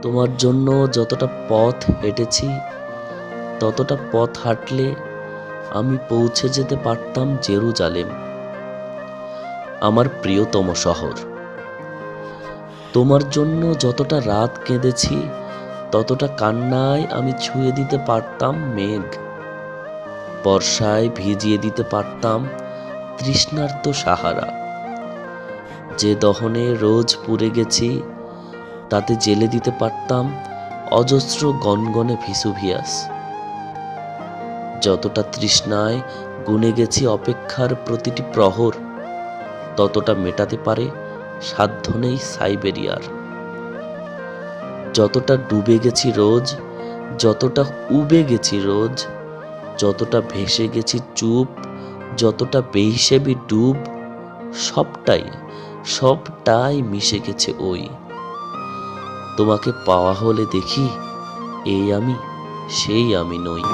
তোমার জন্য যতটা পথ হেঁটেছি, ততটা পথ হাঁটলে আমি পৌঁছে যেতে পারতাম জেরুজালেম, আমার প্রিয়তম শহর। তোমার জন্য যতটা রাত কেঁদেছি, ততটা কান্নায় আমি ছুঁয়ে দিতে পারতাম মেঘ, বর্ষায় ভিজিয়ে দিতে পারতাম তৃষ্ণার্ত সাহারা। যে দহনে রোজ পুড়ে গেছি, তাতে জেলে দিতে পারতাম অজস্র গনগনে ভিসুভিয়াস। যতটা তৃষ্ণায় গুনে গেছি অপেক্ষার প্রতিটি প্রহর, ততটা মেটাতে পারে সাধ্য নেই সাইবেরিয়ার। যতটা ডুবে গেছি রোজ, যতটা উবে গেছি রোজ, যতটা ভেসে গেছি চুপ, যতটা বেহিসেবি ডুব, সবটাই সবটাই মিশে গেছে ওই। তোমাকে পাওয়া হলে দেখি, এই আমি সেই আমি নই।